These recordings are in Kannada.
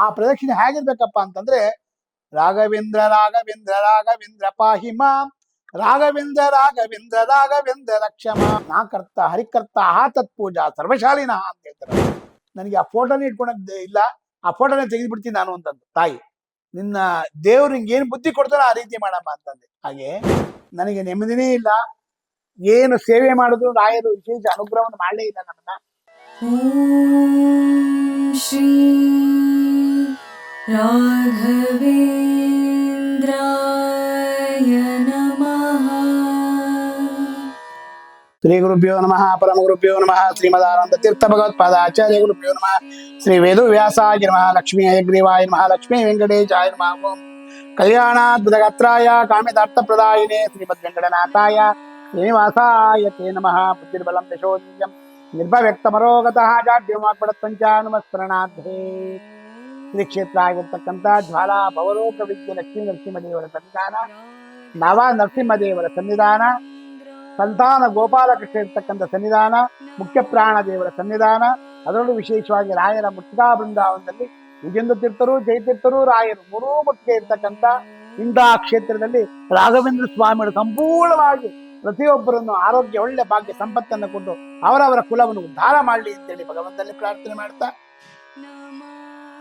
ಆ ಪ್ರದಕ್ಷಿಣೆ ಹೇಗಿರ್ಬೇಕಪ್ಪ ಅಂತಂದ್ರೆ ರಾಘವೇಂದ್ರ ರಾಘವೇಂದ್ರ ರಾಘವೇಂದ್ರ ಪಾಹಿ ಮಾಂ, ರಾಘವೇಂದ್ರ ರಾಘವೇಂದ್ರ ರಾಘವೇಂದ್ರ ರಕ್ಷಮ, ನಾ ಕರ್ತ ಹರಿಕರ್ತ ಹಾ ತತ್ಪೂಜಾ ಸರ್ವಶಾಲಿನ ಅಂತ ಹೇಳ್ತಾರೆ. ನನಗೆ ಆ ಫೋಟೋನೇ ಇಟ್ಕೊಳಕ್ ಇಲ್ಲ, ಆ ಫೋಟೋನೇ ತೆಗೆದ್ಬಿಡ್ತೀನಿ ನಾನು ಅಂತಂದು ತಾಯಿ. ನಿನ್ನ ದೇವ್ರು ನಿಂಗೆ ಏನು ಬುದ್ಧಿ ಕೊಡ್ತಾರೋ ಆ ರೀತಿ ಮಾಡಮ್ಮ ಅಂತಂದೆ. ಹಾಗೆ ನನಗೆ ನೆಮ್ಮದಿನೇ ಇಲ್ಲ, ಏನು ಸೇವೆ ಮಾಡಿದ್ರು ರಾಯರು ವಿಶೇಷ ಅನುಗ್ರಹವನ್ನು ಮಾಡಲೇ ಇಲ್ಲ ನಮ್ಮನ್ನ. ಓಂ ಶ್ರೀ ರಾಘವೇಂದ್ರಾಯ ನಮಃ. ಶ್ರೀ ಗುರುಭ್ಯೋ ನಮಃ, ಪರಮ ಗುರುಭ್ಯೋ ನಮಃ, ಶ್ರೀಮದಾನಂದ ತೀರ್ಥ ಭಗವತ್ಪಾದ ಆಚಾರ್ಯ ಗುರುಭ್ಯೋ ನಮಃ, ಶ್ರೀ ವೇದು ವ್ಯಾಸಾಯ ನಮಃ, ಲಕ್ಷ್ಮೀ ಹಯಗ್ರೀವಾಯ ನಮಃ, ಲಕ್ಷ್ಮೀ ವೆಂಕಟೇಶಾಯ ನಮಃ. ಓಂ ಕಲ್ಯಾಣಾದ್ಭುತಗಾತ್ರಾಯ ಕಾಮಿತಾರ್ಥಪ್ರದಾಯಿನೇ ಶ್ರೀಮದ್ ವೆಂಕಟನಾಥಾಯ ಶ್ರೀನಿವಾಸಾಯ ತೇ ನಮಃ. ಬುದ್ಧಿರ್ಬಲಂ ಯಶೋಧೀಯಂ ನಿರ್ಭವ್ಯಕ್ತಮರೋಗತಃ ಜಾಡ್ಯಮಾತ್ಪಡತ್ಪಂಚಾನುಮಸ್ಮರಣಾಧೇ. ಶ್ರೀ ಕ್ಷೇತ್ರ ಆಗಿರ್ತಕ್ಕಂಥ ಜ್ವಾಲಾ ಭವರೋಗ ವಿದ್ಯೆ ಲಕ್ಷ್ಮೀ ನರಸಿಂಹದೇವರ ಸನ್ನಿಧಾನ, ನವ ನರಸಿಂಹದೇವರ ಸನ್ನಿಧಾನ, ಸಂತಾನ ಗೋಪಾಲಕೃಷ್ಣ ಇರ್ತಕ್ಕಂಥ ಸನ್ನಿಧಾನ, ಮುಖ್ಯ ಪ್ರಾಣ ದೇವರ ಸನ್ನಿಧಾನ, ಅದರಲ್ಲೂ ವಿಶೇಷವಾಗಿ ರಾಯರ ಮುತ್ತಿಗಾ ಬೃಂದಾವನದಲ್ಲಿ ವಿಜೇಂದ್ರ ತೀರ್ಥರು, ಜಯತೀರ್ಥರು, ರಾಯರು ಮೂರೂ ಮುತ್ತಿಗೆ ಇರ್ತಕ್ಕಂಥ ಇಂತಹ ಕ್ಷೇತ್ರದಲ್ಲಿ ರಾಘವೇಂದ್ರ ಸ್ವಾಮಿಗಳು ಸಂಪೂರ್ಣವಾಗಿ ಪ್ರತಿಯೊಬ್ಬರನ್ನು ಆರೋಗ್ಯ, ಒಳ್ಳೆ ಭಾಗ್ಯ, ಸಂಪತ್ತನ್ನು ಕೊಟ್ಟು ಅವರವರ ಕುಲವನ್ನು ಉದ್ಧಾರ ಮಾಡಲಿ ಅಂತೇಳಿ ಭಗವಂತನಲ್ಲಿ ಪ್ರಾರ್ಥನೆ ಮಾಡ್ತಾ,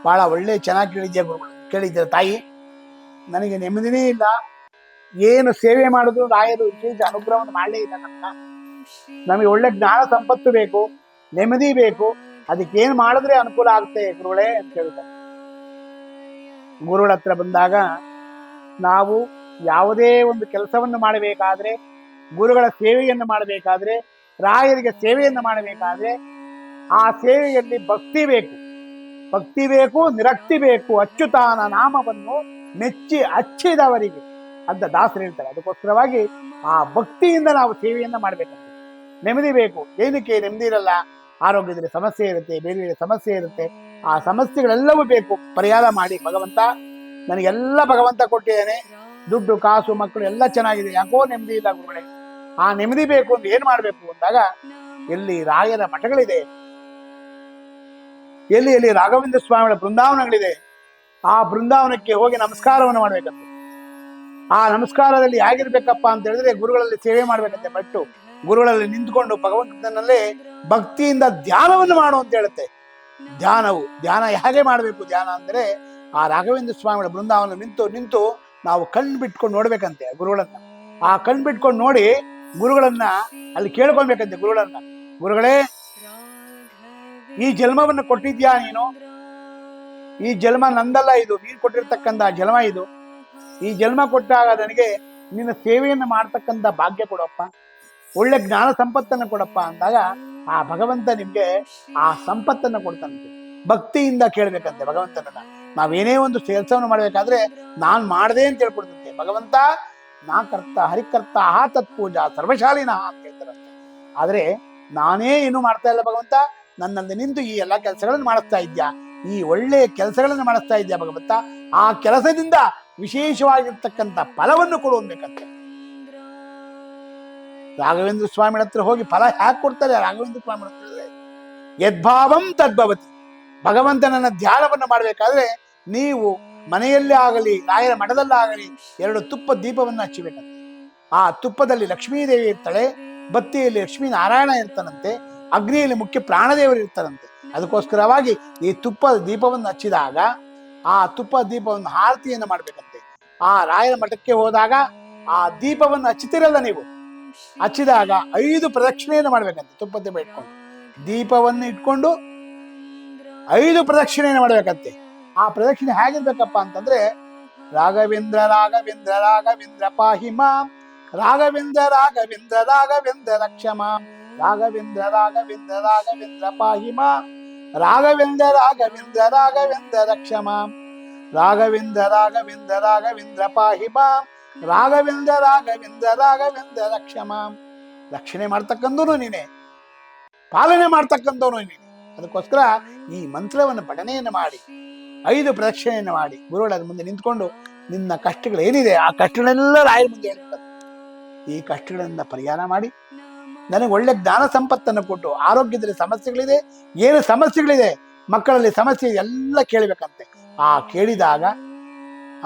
ಬಹಳ ಒಳ್ಳೆ ಚೆನ್ನಾಗಿ ಕೇಳಿದ್ಯಾ ಗುರುಗಳು, ಕೇಳಿದ್ದೀರ ತಾಯಿ. ನನಗೆ ನೆಮ್ಮದಿನೇ ಇಲ್ಲ, ಏನು ಸೇವೆ ಮಾಡಿದ್ರು ರಾಯರು ವಿಶೇಷ ಅನುಗ್ರಹವನ್ನು ಮಾಡಲೇ ಇಲ್ಲ ನಮ್ಮನ್ನ. ನಮಗೆ ಒಳ್ಳೆ ಜ್ಞಾನ ಸಂಪತ್ತು ಬೇಕು, ನೆಮ್ಮದಿ ಬೇಕು, ಅದಕ್ಕೇನು ಮಾಡಿದ್ರೆ ಅನುಕೂಲ ಆಗುತ್ತೆ ಗುರುಗಳೇ ಅಂತ ಹೇಳ್ತಾರೆ. ಗುರುಗಳ ಹತ್ರ ಬಂದಾಗ ನಾವು ಯಾವುದೇ ಒಂದು ಕೆಲಸವನ್ನು ಮಾಡಬೇಕಾದ್ರೆ, ಗುರುಗಳ ಸೇವೆಯನ್ನು ಮಾಡಬೇಕಾದ್ರೆ, ರಾಯರಿಗೆ ಸೇವೆಯನ್ನು ಮಾಡಬೇಕಾದ್ರೆ ಆ ಸೇವೆಯಲ್ಲಿ ಭಕ್ತಿ ಬೇಕು, ಭಕ್ತಿ ಬೇಕು, ನಿರಕ್ತಿ ಬೇಕು. ಅಚ್ಯುತಾನ ನಾಮವನ್ನು ಮೆಚ್ಚಿ ಹಚ್ಚಿದವರಿಗೆ ಅಂತ ದಾಸರು ಹೇಳ್ತಾರೆ. ಅದಕ್ಕೋಸ್ಕರವಾಗಿ ಆ ಭಕ್ತಿಯಿಂದ ನಾವು ಸೇವೆಯನ್ನ ಮಾಡಬೇಕಂತ. ನೆಮ್ಮದಿ ಬೇಕು. ಏನಕ್ಕೆ ನೆಮ್ಮದಿ ಇರಲ್ಲ? ಆರೋಗ್ಯದಲ್ಲಿ ಸಮಸ್ಯೆ ಇರುತ್ತೆ, ಬೇರೆ ಬೇರೆ ಸಮಸ್ಯೆ ಇರುತ್ತೆ. ಆ ಸಮಸ್ಯೆಗಳೆಲ್ಲವೂ ಬೇಕು ಪರಿಹಾರ ಮಾಡಿ. ಭಗವಂತ ನನಗೆಲ್ಲ ಭಗವಂತ ಕೊಟ್ಟಿದ್ದೇನೆ, ದುಡ್ಡು ಕಾಸು ಮಕ್ಕಳು ಎಲ್ಲ ಚೆನ್ನಾಗಿದೆ, ಯಾಕೋ ನೆಮ್ಮದಿ ಇಲ್ಲ ಗುರುಗಳೇ. ಆ ನೆಮ್ಮದಿ ಬೇಕು ಅಂತ ಏನ್ ಮಾಡ್ಬೇಕು ಅಂದಾಗ, ಎಲ್ಲಿ ರಾಯರ ಮಠಗಳಿದೆ, ಎಲ್ಲಿ ಎಲ್ಲಿ ರಾಘವೇಂದ್ರ ಸ್ವಾಮಿಗಳ ಬೃಂದಾವನಗಳಿದೆ, ಆ ಬೃಂದಾವನಕ್ಕೆ ಹೋಗಿ ನಮಸ್ಕಾರವನ್ನು ಮಾಡ್ಬೇಕಂತೆ. ಆ ನಮಸ್ಕಾರದಲ್ಲಿ ಹೇಗಿರ್ಬೇಕಪ್ಪ ಅಂತ ಹೇಳಿದ್ರೆ, ಗುರುಗಳಲ್ಲಿ ಸೇವೆ ಮಾಡ್ಬೇಕಂತೆ. ಬಟ್ಟು ಗುರುಗಳಲ್ಲಿ ನಿಂತ್ಕೊಂಡು ಭಗವಂತನಲ್ಲೇ ಭಕ್ತಿಯಿಂದ ಧ್ಯಾನವನ್ನು ಮಾಡು ಅಂತ ಹೇಳುತ್ತೆ. ಧ್ಯಾನ ಹೇಗೆ ಮಾಡಬೇಕು? ಧ್ಯಾನ ಅಂದ್ರೆ ಆ ರಾಘವೇಂದ್ರ ಸ್ವಾಮಿಗಳ ಬೃಂದಾವನ ನಿಂತು ನಾವು ಕಣ್ಣು ಬಿಟ್ಕೊಂಡು ನೋಡ್ಬೇಕಂತೆ ಗುರುಗಳನ್ನ. ಆ ಕಣ್ಣು ಬಿಟ್ಕೊಂಡು ನೋಡಿ ಗುರುಗಳನ್ನ ಅಲ್ಲಿ ಕೇಳ್ಕೊಳ್ಬೇಕಂತೆ. ಗುರುಗಳೇ, ಈ ಜನ್ಮವನ್ನು ಕೊಟ್ಟಿದ್ಯಾ ನೀನು? ಈ ಜನ್ಮ ನಂದಲ್ಲ, ಇದು ನೀನು ಕೊಟ್ಟಿರ್ತಕ್ಕಂಥ ಜನ್ಮ ಇದು. ಈ ಜನ್ಮ ಕೊಟ್ಟಾಗ ನನಗೆ ನಿನ್ನ ಸೇವೆಯನ್ನು ಮಾಡ್ತಕ್ಕಂಥ ಭಾಗ್ಯ ಕೊಡಪ್ಪ, ಒಳ್ಳೆ ಜ್ಞಾನ ಸಂಪತ್ತನ್ನು ಕೊಡಪ್ಪ ಅಂದಾಗ ಆ ಭಗವಂತ ನಿಮ್ಗೆ ಆ ಸಂಪತ್ತನ್ನು ಕೊಡ್ತಾನಂತೆ. ಭಕ್ತಿಯಿಂದ ಕೇಳ್ಬೇಕಂತೆ ಭಗವಂತನನ್ನ. ನಾವೇನೇ ಒಂದು ಕೆಲಸವನ್ನು ಮಾಡ್ಬೇಕಾದ್ರೆ ನಾನ್ ಮಾಡ್ದೆ ಅಂತ ಹೇಳ್ಕೊಡ್ತಂತೆ ಭಗವಂತ. ನಾ ಕರ್ತ ಹರಿಕರ್ತ ಹಾ ತತ್ಪೂಜಾ ಸರ್ವಶಾಲಿನ ಅಂತ ಹೇಳ್ತಾರಂತೆ. ಆದ್ರೆ ನಾನೇ ಏನು ಮಾಡ್ತಾ ಇಲ್ಲ ಭಗವಂತ, ನನ್ನಲ್ಲಿ ನಿಂತು ಈ ಎಲ್ಲಾ ಕೆಲಸಗಳನ್ನು ಮಾಡಿಸ್ತಾ ಇದ್ಯಾ, ಈ ಒಳ್ಳೆಯ ಕೆಲಸಗಳನ್ನು ಮಾಡಿಸ್ತಾ ಇದ್ಯಾ ಭಗವಂತ. ಆ ಕೆಲಸದಿಂದ ವಿಶೇಷವಾಗಿರ್ತಕ್ಕಂಥ ಫಲವನ್ನು ಕೊಡುವಂಬೇಕಂತೆ. ರಾಘವೇಂದ್ರ ಸ್ವಾಮಿ ಹತ್ರ ಹೋಗಿ ಫಲ ಹ್ಯಾಕ್ ಕೊಡ್ತಾರೆ? ರಾಘವೇಂದ್ರ ಸ್ವಾಮಿ ಹತ್ರ ಯದ್ಭಾವಂ ತದ್ಭವತಿ. ಭಗವಂತನನ್ನ ಧ್ಯಾನವನ್ನು ಮಾಡ್ಬೇಕಾದ್ರೆ ನೀವು ಮನೆಯಲ್ಲೇ ಆಗಲಿ, ರಾಯರ ಮಠದಲ್ಲಾಗಲಿ 2 ತುಪ್ಪ ದೀಪವನ್ನು ಹಚ್ಚಬೇಕಂತೆ. ಆ ತುಪ್ಪದಲ್ಲಿ ಲಕ್ಷ್ಮೀದೇವಿ ಇರ್ತಾಳೆ, ಬತ್ತಿಯಲ್ಲಿ ಲಕ್ಷ್ಮೀ ನಾರಾಯಣ ಇರ್ತಾನಂತೆ, ಅಗ್ನಿಯಲ್ಲಿ ಮುಖ್ಯ ಪ್ರಾಣದೇವರು ಇರ್ತಾರಂತೆ. ಅದಕ್ಕೋಸ್ಕರವಾಗಿ ಈ ತುಪ್ಪದ ದೀಪವನ್ನು ಹಚ್ಚಿದಾಗ ಆ ತುಪ್ಪ ದೀಪವನ್ನು ಆರತಿಯನ್ನು ಮಾಡ್ಬೇಕಂತೆ. ಆ ರಾಯರ ಮಠಕ್ಕೆ ಹೋದಾಗ ಆ ದೀಪವನ್ನು ಹಚ್ಚುತ್ತಿರಲ್ಲ ನೀವು, ಹಚ್ಚಿದಾಗ 5 ಪ್ರದಕ್ಷಿಣೆಯನ್ನು ಮಾಡ್ಬೇಕಂತೆ. ತುಪ್ಪ ದೀಪ ಇಟ್ಕೊಂಡು ದೀಪವನ್ನು ಇಟ್ಕೊಂಡು 5 ಪ್ರದಕ್ಷಿಣೆಯನ್ನು ಮಾಡ್ಬೇಕಂತೆ. ಆ ಪ್ರದಕ್ಷಿಣೆ ಹೇಗಿರ್ಬೇಕಪ್ಪ ಅಂತಂದ್ರೆ, ರಾಘವೇಂದ್ರ ರಾಘವೇಂದ್ರ ರಾಘವೇಂದ್ರ ಪಾಹಿ ಮಾಂ, ರಾಘವೇಂದ್ರ ರಾಘವೇಂದ್ರ ರಾಘವೇಂದ್ರ ರಕ್ಷಮ, ರಾಘವೇಂದ್ರ ರಾಘವೇಂದ್ರ ರಾಘವೇಂದ್ರ ಪಾಹಿ ಮಾಂ, ರಾಘವೇಂದ್ರ ರಾಘವೇಂದ್ರ ರಾಘವೇಂದ್ರ ರಕ್ಷಮ, ರಾಘವೇಂದ್ರ ರಾಘವೇಂದ್ರ ರಾಘವೇಂದ್ರ ಪಾಹಿ ಮಾಂ, ರಾಘವೇಂದ್ರ ರಾಘವೇಂದ್ರ ರಾಘವೇಂದ್ರ ರಕ್ಷಮ. ರಕ್ಷಣೆ ಮಾಡ್ತಕ್ಕಂಥವನು ನೀನೆ, ಪಾಲನೆ ಮಾಡ್ತಕ್ಕಂಥವನು ನೀನೆ. ಅದಕ್ಕೋಸ್ಕರ ಈ ಮಂತ್ರವನ್ನು ಪಠನೆಯನ್ನು ಮಾಡಿ 5 ಪ್ರದಕ್ಷಿಣೆಯನ್ನು ಮಾಡಿ ಗುರುಗಳ ಮುಂದೆ ನಿಂತ್ಕೊಂಡು ನಿನ್ನ ಕಷ್ಟಗಳು ಏನಿದೆ ಆ ಕಷ್ಟಗಳೆಲ್ಲ ರಾಯರ ಮುಂದೆ ಹೇಳ್ತಾರೆ. ಈ ಕಷ್ಟಗಳಿಂದ ಪರಿಹಾರ ಮಾಡಿ ನನಗೆ ಒಳ್ಳೆ ಜ್ಞಾನ ಸಂಪತ್ತನ್ನು ಕೊಟ್ಟು, ಆರೋಗ್ಯದಲ್ಲಿ ಸಮಸ್ಯೆಗಳಿದೆ, ಏನು ಸಮಸ್ಯೆಗಳಿದೆ, ಮಕ್ಕಳಲ್ಲಿ ಸಮಸ್ಯೆ ಎಲ್ಲ ಕೇಳಬೇಕಂತೆ. ಆ ಕೇಳಿದಾಗ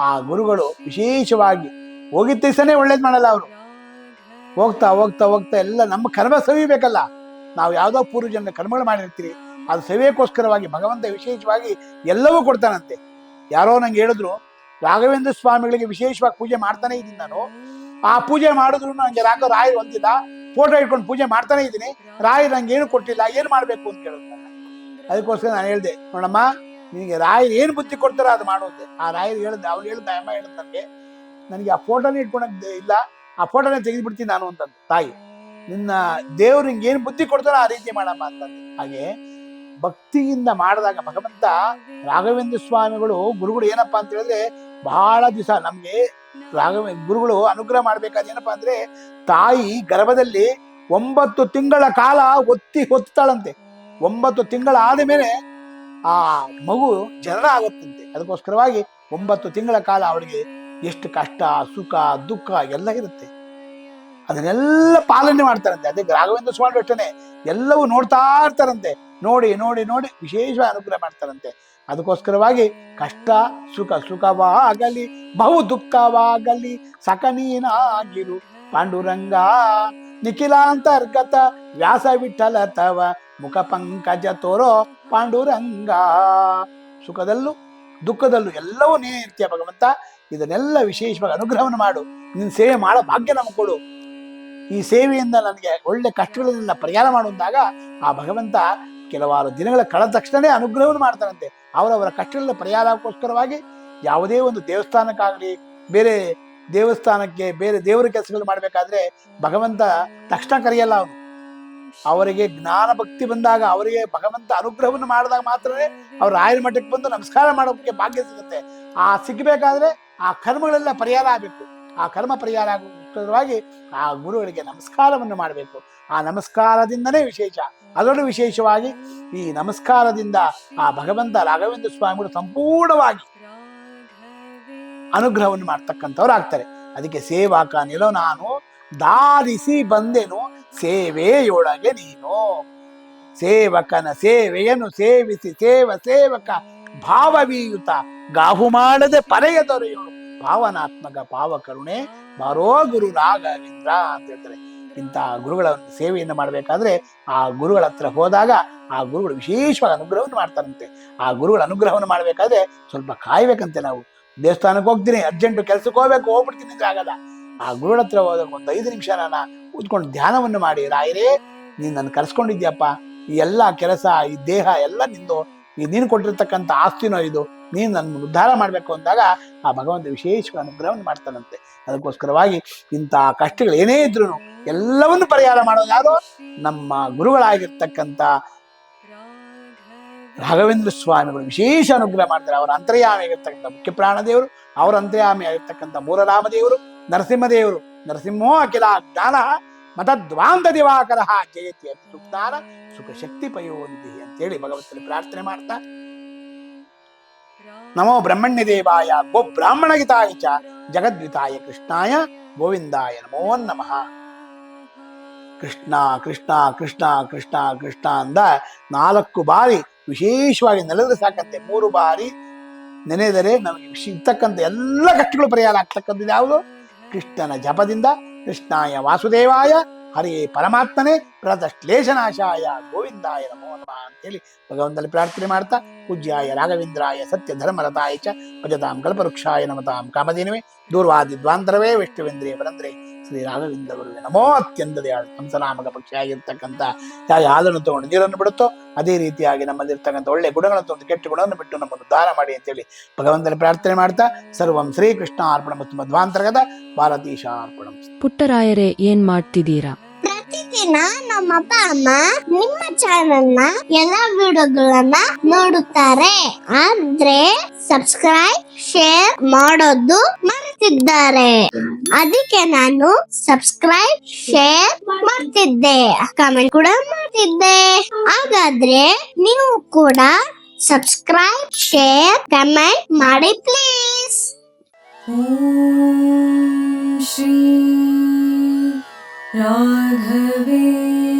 ಆ ಗುರುಗಳು ವಿಶೇಷವಾಗಿ ಹೋಗಿದ್ದ ದಿವಸನೇ ಒಳ್ಳೇದು ಮಾಡಲ್ಲ ಅವರು. ಹೋಗ್ತಾ ಹೋಗ್ತಾ ಹೋಗ್ತಾ ಎಲ್ಲ ನಮ್ಮ ಕರ್ಮ ಸವಿಬೇಕಲ್ಲ. ನಾವು ಯಾವುದೋ ಪೂರ್ವಜನ್ಮ ಕರ್ಮಗಳು ಮಾಡಿರ್ತೀವಿ, ಅದು ಸವಿಯಕ್ಕೋಸ್ಕರವಾಗಿ ಭಗವಂತ ವಿಶೇಷವಾಗಿ ಎಲ್ಲವೂ ಕೊಡ್ತಾನಂತೆ. ಯಾರೋ ನಂಗೆ ಹೇಳಿದ್ರು, ರಾಘವೇಂದ್ರ ಸ್ವಾಮಿಗಳಿಗೆ ವಿಶೇಷವಾಗಿ ಪೂಜೆ ಮಾಡ್ತಾನೆ ಇದ್ದೀನಿ ನಾನು. ಆ ಪೂಜೆ ಮಾಡಿದ್ರು ನಂಗೆ ರಾಯರು ಹೊಂದಿಲ್ಲ, ಫೋಟೋ ಇಟ್ಕೊಂಡು ಪೂಜೆ ಮಾಡ್ತಾನೆ ಇದ್ದೀನಿ, ರಾಯರು ನಂಗೆ ಏನು ಕೊಟ್ಟಿಲ್ಲ, ಏನು ಮಾಡಬೇಕು ಅಂತ ಕೇಳಿದ್ರು ನನ್ನ. ಅದಕ್ಕೋಸ್ಕರ ನಾನು ಹೇಳಿದೆ, ನೋಡಮ್ಮ ನಿನಗೆ ರಾಯರು ಏನು ಬುದ್ಧಿ ಕೊಡ್ತಾರೋ ಅದು ಮಾಡುವಂತೆ. ಆ ರಾಯರು ಹೇಳಿದೆ, ಅವ್ರು ಹೇಳಿದ ಅಮ್ಮ ಹೇಳಿದ್ ನನಗೆ ಆ ಫೋಟೋನೇ ಇಟ್ಕೊಳಕ್ ಇಲ್ಲ, ಆ ಫೋಟೋನೇ ತೆಗೆದ್ಬಿಡ್ತೀನಿ ನಾನು ಅಂತಂದು. ತಾಯಿ ನಿನ್ನ ದೇವ್ರು ನಿಂಗೆ ಏನು ಬುದ್ಧಿ ಕೊಡ್ತಾರೋ ಆ ರೀತಿ ಮಾಡಮ್ಮ ಅಂತಂದು. ಹಾಗೆ ಭಕ್ತಿಯಿಂದ ಮಾಡಿದಾಗ ಭಗವಂತ ರಾಘವೇಂದ್ರ ಸ್ವಾಮಿಗಳು ಗುರುಗಳು ಏನಪ್ಪಾ ಅಂತ ಹೇಳಿದ್ರೆ, ಬಹಳ ದಿವಸ ನಮ್ಗೆ ಗುರುಗಳು ಅನುಗ್ರಹ ಮಾಡ್ಬೇಕಾದ ಏನಪ್ಪಾ ಅಂದ್ರೆ, ತಾಯಿ ಗರ್ಭದಲ್ಲಿ 9 ತಿಂಗಳ ಕಾಲ ಹೊತ್ತಾಳಂತೆ. 9 ತಿಂಗಳಾದ ಮೇಲೆ ಆ ಮಗು ಜನನ ಆಗುತ್ತಂತೆ. ಅದಕ್ಕೋಸ್ಕರವಾಗಿ 9 ತಿಂಗಳ ಕಾಲ ಅವಳಿಗೆ ಎಷ್ಟು ಕಷ್ಟ, ಸುಖ, ದುಃಖ ಎಲ್ಲ ಇರುತ್ತೆ. ಅದನ್ನೆಲ್ಲ ಪಾಲನೆ ಮಾಡ್ತಾರಂತೆ. ಅದೇ ರಾಘವೇಂದ್ರ ಸ್ವಾಮಿ ಅಷ್ಟೇ ಎಲ್ಲವೂ ನೋಡ್ತಾ ಇರ್ತಾರಂತೆ. ನೋಡಿ ನೋಡಿ ನೋಡಿ ವಿಶೇಷ ಅನುಗ್ರಹ ಮಾಡ್ತಾರಂತೆ. ಅದಕ್ಕೋಸ್ಕರವಾಗಿ ಕಷ್ಟ ಸುಖವಾಗಲಿ, ಬಹು ದುಃಖವಾಗಲಿ, ಸಕನೀನಾಗಿರು ಪಾಂಡುರಂಗ, ನಿಖಿಲಾಂತರ್ಗತ ವ್ಯಾಸ ವಿಠಲ ತವ ಮುಖ ಪಂಕಜ ತೋರೋ ಪಾಂಡುರಂಗ. ಸುಖದಲ್ಲೂ ದುಃಖದಲ್ಲೂ ಎಲ್ಲವೂ ನೀನೇ ಇರ್ತೀಯ ಭಗವಂತ. ಇದನ್ನೆಲ್ಲ ವಿಶೇಷವಾಗಿ ಅನುಗ್ರಹವನ್ನು ಮಾಡು. ನಿನ್ನ ಸೇವೆ ಮಾಡೋ ಭಾಗ್ಯ ನಮಗೆ ಕೊಡು. ಈ ಸೇವೆಯಿಂದ ನನಗೆ ಒಳ್ಳೆ ಕಷ್ಟಗಳನ್ನೆಲ್ಲ ಪರಿಹಾರ ಮಾಡುವಂದಾಗ ಆ ಭಗವಂತ ಕೆಲವಾರು ದಿನಗಳ ಕಳೆದ ತಕ್ಷಣವೇ ಅನುಗ್ರಹವನ್ನು ಮಾಡ್ತಾರಂತೆ. ಅವರವರ ಕಷ್ಟಗಳ ಪರಿಹಾರಕ್ಕೋಸ್ಕರವಾಗಿ ಯಾವುದೇ ಒಂದು ದೇವಸ್ಥಾನಕ್ಕಾಗಲಿ, ಬೇರೆ ದೇವಸ್ಥಾನಕ್ಕೆ ಬೇರೆ ದೇವರ ಕೆಲಸಗಳು ಮಾಡಬೇಕಾದ್ರೆ ಭಗವಂತ ತಕ್ಷಣ ಕರೆಯಲ್ಲ. ಅವರಿಗೆ ಜ್ಞಾನ ಭಕ್ತಿ ಬಂದಾಗ, ಅವರಿಗೆ ಭಗವಂತ ಅನುಗ್ರಹವನ್ನು ಮಾಡಿದಾಗ ಮಾತ್ರನೇ ಅವ್ರು ರಾಯರ ಮಠಕ್ಕೆ ಬಂದು ನಮಸ್ಕಾರ ಮಾಡೋಕ್ಕೆ ಭಾಗ್ಯ ಸಿಗುತ್ತೆ. ಆ ಸಿಗಬೇಕಾದ್ರೆ ಆ ಕರ್ಮಗಳೆಲ್ಲ ಪರಿಹಾರ ಆಗಬೇಕು. ಆ ಕರ್ಮ ಪರಿಹಾರ ಆಗೋಸ್ಕರವಾಗಿ ಆ ಗುರುಗಳಿಗೆ ನಮಸ್ಕಾರವನ್ನು ಮಾಡಬೇಕು. ಆ ನಮಸ್ಕಾರದಿಂದನೇ ವಿಶೇಷ. ಅದರಲ್ಲೂ ವಿಶೇಷವಾಗಿ ಈ ನಮಸ್ಕಾರದಿಂದ ಆ ಭಗವಂತ ರಾಘವೇಂದ್ರ ಸ್ವಾಮಿಗಳು ಸಂಪೂರ್ಣವಾಗಿ ಅನುಗ್ರಹವನ್ನು ಮಾಡ್ತಕ್ಕಂಥವ್ರು ಆಗ್ತಾರೆ. ಅದಕ್ಕೆ ಸೇವಾಕ ನಿಲೋ ನಾನು ದಾರಿಸಿ ಬಂದೆನು ಸೇವೆಯೊಳಗೆ ನೀನು. ಸೇವಕನ ಸೇವೆಯನ್ನು ಸೇವಿಸಿ ಸೇವಕ ಭಾವವೀಯುತ ಗಾಹು ಮಾಡದೆ ಪರೆಯ ದೊರೆಯೋಳು ಭಾವನಾತ್ಮಕ ಭಾವ ಕರುಣೆ ಬಾರೋ ಗುರು ರಾಘವೇಂದ್ರ ಅಂತ ಹೇಳ್ತಾರೆ. ಇಂಥ ಗುರುಗಳ ಸೇವೆಯನ್ನು ಮಾಡಬೇಕಾದ್ರೆ ಆ ಗುರುಗಳ ಹತ್ರ ಹೋದಾಗ ಆ ಗುರುಗಳು ವಿಶೇಷವಾಗಿ ಅನುಗ್ರಹವನ್ನು ಮಾಡ್ತಾರಂತೆ. ಆ ಗುರುಗಳ ಅನುಗ್ರಹವನ್ನು ಮಾಡಬೇಕಾದ್ರೆ ಸ್ವಲ್ಪ ಕಾಯ್ಬೇಕಂತೆ. ನಾವು ದೇವಸ್ಥಾನಕ್ಕೆ ಹೋಗ್ತೀನಿ, ಅರ್ಜೆಂಟು ಕೆಲ್ಸಕ್ಕೆ ಹೋಗ್ಬಿಡ್ತೀನಿ ಅಂದ್ರೆ ಆಗಲ್ಲ. ಆ ಗುರುಗಳ ಹತ್ರ ಹೋದಾಗ ಒಂದು 5 ನಿಮಿಷ ನಾನು ಕೂತ್ಕೊಂಡು ಧ್ಯಾನವನ್ನು ಮಾಡಿ, ರಾಯರೇ ನೀನು ನನ್ನ ಕರ್ಸ್ಕೊಂಡಿದ್ಯಪ್ಪ, ಈ ಎಲ್ಲ ಕೆಲಸ, ಈ ದೇಹ ಎಲ್ಲ ನಿಂದು, ಈ ನೀನು ಕೊಟ್ಟಿರ್ತಕ್ಕಂಥ ಆಸ್ತಿನೋ ಇದು, ನೀನು ನನ್ನ ಉದ್ಧಾರ ಮಾಡಬೇಕು ಅಂದಾಗ ಆ ಭಗವಂತ ವಿಶೇಷ ಅನುಗ್ರಹವನ್ನು ಮಾಡ್ತಾನಂತೆ. ಅದಕ್ಕೋಸ್ಕರವಾಗಿ ಇಂಥ ಕಷ್ಟಗಳು ಏನೇ ಇದ್ರು ಎಲ್ಲವನ್ನು ಪರಿಹಾರ ಮಾಡೋದು ಯಾರು? ನಮ್ಮ ಗುರುಗಳಾಗಿರ್ತಕ್ಕಂಥ ರಾಘವೇಂದ್ರ ಸ್ವಾಮಿಗಳು ವಿಶೇಷ ಅನುಗ್ರಹ ಮಾಡ್ತಾರೆ. ಅವರ ಅಂತರ್ಯಾಮಿ ಆಗಿರ್ತಕ್ಕಂಥ ಮುಖ್ಯ ಪ್ರಾಣದೇವರು, ಅವರ ಅಂತರ್ಯಾಮಿ ಆಗಿರ್ತಕ್ಕಂಥ ಮೂಲರಾಮದೇವರು, ನರಸಿಂಹದೇವರು. ನರಸಿಂಹೋ ಅಖಿಲ ಜ್ಞಾನ ಮತದ್ವಾಂತ ದಿವಾಕರ ಜಯತಿ ಸುಜ್ಞಾನ ಸುಖ ಶಕ್ತಿ ಪಯೋನಿಧಿ ಅಂತೇಳಿ ಭಗವಂತನ ಪ್ರಾರ್ಥನೆ ಮಾಡ್ತಾ, ನಮೋ ಬ್ರಹ್ಮಣ್ಯ ದೇವಾಯ ಗೋ ಬ್ರಾಹ್ಮಣಗಿತಾಯ ಚ ಜಗದ್ವಿತಾಯ ಕೃಷ್ಣಾಯ ಗೋವಿಂದಾಯ ನಮೋ ನಮಃ. ಕೃಷ್ಣ ಕೃಷ್ಣ ಕೃಷ್ಣ ಕೃಷ್ಣ ಕೃಷ್ಣ ಅಂದ 4 ಬಾರಿ ವಿಶೇಷವಾಗಿ ನೆನೆದ್ರೆ ಸಾಕಂತೆ. 3 ಬಾರಿ ನೆನೆದರೆ ನಮಗೆ ಇರ್ತಕ್ಕಂಥ ಎಲ್ಲ ಕಷ್ಟಗಳು ಪರಿಹಾರ ಆಗ್ತಕ್ಕಂಥದ್ದು ಯಾವುದು? ಕೃಷ್ಣನ ಜಪದಿಂದ. ಕೃಷ್ಣಾಯ ವಾಸುದೇವಾಯ ಹರಿಯೇ ಪರಮಾತ್ಮನೇ ಪ್ರತಶ್ಲೇಷನಾಶಾಯ ಗೋವಿಂದಾಯ ನಮೋ ನಮಃ ಅಂತೇಳಿ ಭಗವಂತನಲ್ಲಿ ಪ್ರಾರ್ಥನೆ ಮಾಡ್ತಾ, ಪೂಜ್ಯಾಯ ರಾಘವೇಂದ್ರಾಯ ಸತ್ಯ ಧರ್ಮರತಾಯ ಚ ಭಜತಾಂ ಕಲ್ಪವೃಕ್ಷಾಯ ನಮತಾಂ ಕಾಮಧೇನವೇ ದೂರ್ವಾದಿ ದ್ವಾಂತರವೇ ವಿಷ್ಣುವೇಂದ್ರಿಯ ಪರಂದ್ರೆ ಶ್ರೀ ರಾಘವೇಂದ್ರ ಗುರುವೆ ನಮೋ. ಅತ್ಯಂತ ದಯಾಳು ಹಂಸನಾಮಕ ಪಕ್ಷಿಯಾಗಿರ್ತಕ್ಕಂಥ ಹಾಲನ್ನು ತಗೊಂಡು ನೀರನ್ನು ಬಿಡುತ್ತೋ ಅದೇ ರೀತಿಯಾಗಿ ನಮ್ಮಲ್ಲಿರ್ತಕ್ಕಂಥ ಒಳ್ಳೆ ಗುಣಗಳನ್ನು ತಗೊಂಡು ಕೆಟ್ಟ ಗುಣವನ್ನು ಬಿಟ್ಟು ನಮ್ಮನ್ನು ದಾನ ಮಾಡಿ ಅಂತೇಳಿ ಭಗವಂತನ ಪ್ರಾರ್ಥನೆ ಮಾಡ್ತಾ, ಸರ್ವಂ ಶ್ರೀಕೃಷ್ಣ ಅರ್ಪಣ ಮತ್ತು ಮಧ್ವಾಂತರ್ಗತ ಭಾರತೀಶಾರ್ಪಣ. ಪುಟ್ಟರಾಯರೇ, ಏನ್ ಮಾಡ್ತಿದ್ದೀರಾ? ಪ್ರತಿದಿನ ನಮ್ಮ ಅಪ್ಪ ಅಮ್ಮ ನಿಮ್ಮ ಚಾನೆಲ್ ನ ಎಲ್ಲಾ ವಿಡಿಯೋಗಳನ್ನ ನೋಡುತ್ತಾರೆ, ಆದ್ರೆ ಸಬ್ಸ್ಕ್ರೈಬ್ ಶೇರ್ ಮಾಡೋದು ಮರೆತಿದ್ದಾರೆ. ಅದಕ್ಕೆ ನಾನು ಸಬ್ಸ್ಕ್ರೈಬ್ ಶೇರ್ ಮಾಡ್ತಿದ್ದೆ, ಕಮೆಂಟ್ ಕೂಡ ಮಾಡ್ತಿದ್ದೆ. ಹಾಗಾದ್ರೆ ನೀವು ಕೂಡ ಸಬ್ಸ್ಕ್ರೈಬ್ ಶೇರ್ ಕಮೆಂಟ್ ಮಾಡಿ ಪ್ಲೀಸ್. ಓಂ ಶ್ರೀ ರಾಘವೇಂದ್ರ